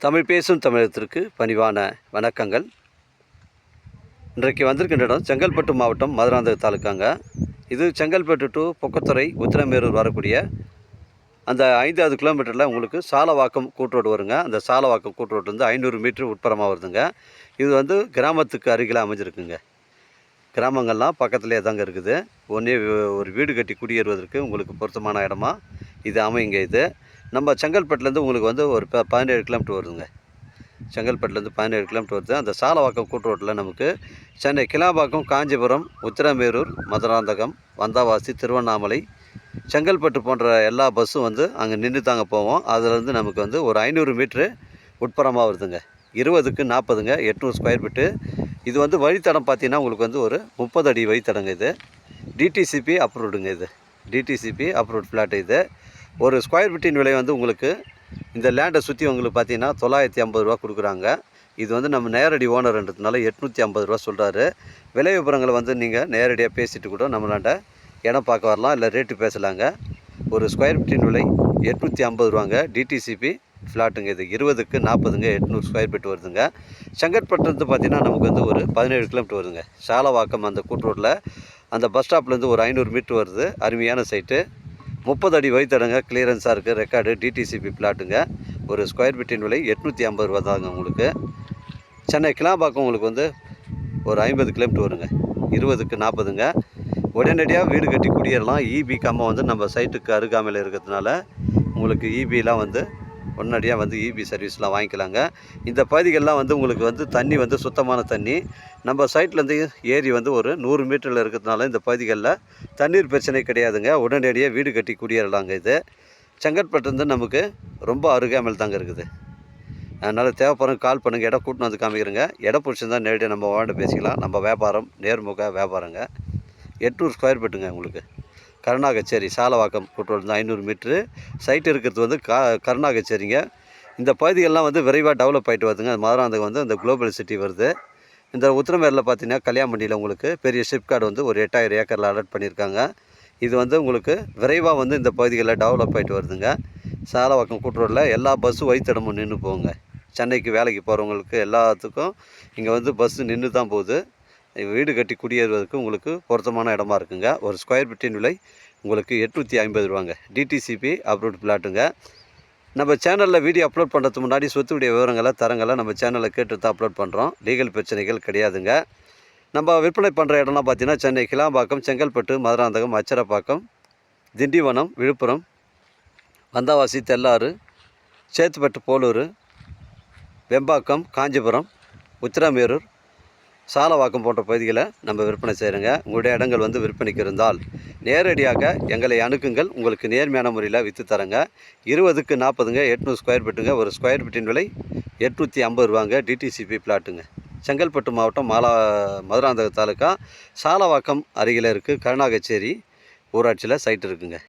தமிழ் பேசும் தமிழகத்திற்கு பணிவான வணக்கங்கள். இன்றைக்கு வந்திருக்கின்ற இடம் செங்கல்பட்டு மாவட்டம் மதுராந்தகம் தாலுக்காங்க. இது செங்கல்பட்டு டு பொக்கத்துறை உத்திரமேரூர் வரக்கூடிய அந்த 5வது கிலோமீட்டரில் உங்களுக்கு சாலவாக்கம் கூட்ரோடு வருங்க. அந்த சாலவாக்கம் கூட்ரோட்லேருந்து 500 மீட்டர் உட்புறமாக வருதுங்க. இது கிராமத்துக்கு அருகில் அமைஞ்சிருக்குங்க. கிராமங்கள்லாம் பக்கத்துலேயே தாங்க இருக்குது. ஒரு வீடு கட்டி குடியேறுவதற்கு உங்களுக்கு பொருத்தமான இடமா இது அமையுங்க. இது நம்ம செங்கல்பட்டுலேருந்து உங்களுக்கு ஒரு 17 கிலோமீட்டர் வருதுங்க. செங்கல்பட்டுலேருந்து 17 கிலோமீட்டர் வருது. அந்த சாலவாக்கம் கூட்ரோட்டில் நமக்கு சென்னை கிளாம்பாக்கம், காஞ்சிபுரம், உத்திரமேரூர், மதுராந்தகம், வந்தாவாசி, திருவண்ணாமலை, செங்கல்பட்டு போன்ற எல்லா பஸ்ஸும் அங்கே நின்று தாங்க போவோம். அதிலேருந்து நமக்கு ஒரு 500 மீட்ரு உட்புறமாக வருதுங்க. 20க்கு 40ங்க, 800 ஸ்கொயர் ஃபீட்டு. இது வழித்தடம் பார்த்தீங்கன்னா உங்களுக்கு ஒரு 30 அடி வழித்தடங்க. இது டிடிசிபி அப்ரூவ்டுங்க. இது டிடிசிபி அப்ரூவ்ட் ஃப்ளாட். இது ஒரு ஸ்கொயர் ஃபீட்டின் விலை உங்களுக்கு இந்த லேண்டை சுற்றி உங்களுக்கு பார்த்தீங்கன்னா 950 ரூபா கொடுக்குறாங்க. இது நம்ம நேரடி ஓனர்ன்றதுனால 850 ரூபா சொல்கிறாரு. விலை விவரங்களை நீங்கள் நேரடியாக பேசிட்டு கூட நம்மளாண்ட இடம் பார்க்க வரலாம், இல்லை ரேட்டு பேசலாங்க. ஒரு ஸ்கொயர் ஃபீட்டின் விலை 850 ரூபாங்க. டிடிசிபி ஃப்ளாட்டுங்க. இது 20க்கு 40ங்க, 800 ஸ்கொயர் ஃபீட் வருதுங்க. செங்கல்பட்டுலேருந்து பார்த்தீங்கன்னா நமக்கு ஒரு 17 கிலோமீட்டர் வருதுங்க. சாலவாக்கம் அந்த கூட்ரோட்டில் அந்த பஸ் ஸ்டாப்லேருந்து ஒரு 500 மீட்ரு வருது. அருமையான சைட்டு. 30 அடி வழித்தடங்க, கிளியரன்ஸாக இருக்குது. ரெக்கார்டு டிடிசிபி பிளாட்டுங்க. ஒரு ஸ்கொயர் ஃபீட்டின் விலை 850 ரூபா தாங்க உங்களுக்கு. சென்னை கிளாம்பாக்கம் உங்களுக்கு ஒரு 50 கிலோமீட்டர் வருங்க. 20க்கு 40ங்க. உடனடியாக வீடு கட்டி குடியேறலாம். இபி கம்பம் நம்ம சைட்டுக்கு அருகாமையில் இருக்கிறதுனால உங்களுக்கு இபிலாம் உடனடியாக இபி சர்வீஸ்லாம் வாங்கிக்கலாங்க. இந்த பகுதிகள்லாம் உங்களுக்கு தண்ணி சுத்தமான தண்ணி. நம்ம சைட்லேருந்து ஏரி ஒரு 100 மீட்டரில் இருக்கிறதுனால இந்த பகுதிகளில் தண்ணீர் பிரச்சனை கிடையாதுங்க. உடனடியாக வீடு கட்டி குடியேறலாங்க. இது செங்கல்பட்டுலேருந்து நமக்கு ரொம்ப அருகாமையில் தாங்க இருக்குது. அதனால் தேவைப்படுறவங்க கால் பண்ணுங்கள். இடம் கூட்டின்னு காமிக்கிறேங்க. இடம் பிடிச்சிருந்தால் நேரடியாக நம்ம வாண்ட பேசிக்கலாம். நம்ம வியாபாரம் நேர்முக வியாபாரங்க. 800 ஸ்கொயர் ஃபீட்டுங்க உங்களுக்கு. கருணா கச்சேரி சாலவாக்கம் கூட்டோடு 500 மீட்ரு சைட்டு இருக்கிறது கருணா கச்சேரிங்க. இந்த பகுதிகள்லாம் விரைவாக டெவலப் ஆகிட்டு வருதுங்க. மதுராந்தகம் இந்த குளோபல் சிட்டி வருது. இந்த உத்திரமேரில் பார்த்தீங்கன்னா கல்யாணமண்டியில் உங்களுக்கு பெரிய ஷிப்கார்டு ஒரு 8000 ஏக்கரில் அலாட் பண்ணியிருக்காங்க. இது உங்களுக்கு விரைவாக இந்த பகுதிகளில் டெவலப் ஆகிட்டு வருதுங்க. சாலவாக்கம் கூட்டுரோடில் எல்லா பஸ்ஸும் வழித்தடமும் நின்று போகுங்க. சென்னைக்கு வேலைக்கு போகிறவங்களுக்கு எல்லாத்துக்கும் இங்கே பஸ்ஸு நின்று தான் போகுது. வீடு கட்டி குடியேறுவதற்கு உங்களுக்கு பொருத்தமான இடமா இருக்குங்க. ஒரு ஸ்கொயர் ஃபீட்டின் விலை உங்களுக்கு 850 ரூபாங்க. டிடிசிபி அப்ரூவ்ட் பிளாட்டுங்க. நம்ம சேனலில் வீடியோ அப்லோட் பண்ணுறதுக்கு முன்னாடி சொத்துடைய விவரங்களை தரங்களை நம்ம சேனலில் கேட்டு தான் அப்லோட் பண்ணுறோம். லீகல் பிரச்சனைகள் கிடையாதுங்க. நம்ம விற்பனை பண்ணுற இடம்லாம் பார்த்தீங்கன்னா சென்னை கிளாம்பாக்கம், செங்கல்பட்டு, மதுராந்தகம், அச்சரப்பாக்கம், திண்டிவனம், விழுப்புரம், வந்தாவாசி, தெல்லாறு, சேத்துப்பட்டு, போலூர், வெம்பாக்கம், காஞ்சிபுரம், உத்திரமேரூர், சாலவாக்கம் போன்ற பகுதிகளை நம்ம விற்பனை செய்கிறோங்க. உங்களுடைய இடங்கள் விற்பனைக்கு இருந்தால் நேரடியாக எங்களை அணுகுங்கள். உங்களுக்கு நேர்மையான முறையில் விற்று தரங்க. 20க்கு 40ங்க, 800 ஸ்கொயர் ஃபீட்டுங்க. ஒரு ஸ்கொயர் ஃபீட்டின் விலை 850 ரூபாங்க. டிடிசிபி பிளாட்டுங்க. செங்கல்பட்டு மாவட்டம் மதுராந்தகம் தாலுக்கா சாலவாக்கம் அருகில் இருக்குது. கருணா கச்சேரி ஊராட்சியில் சைட் இருக்குங்க.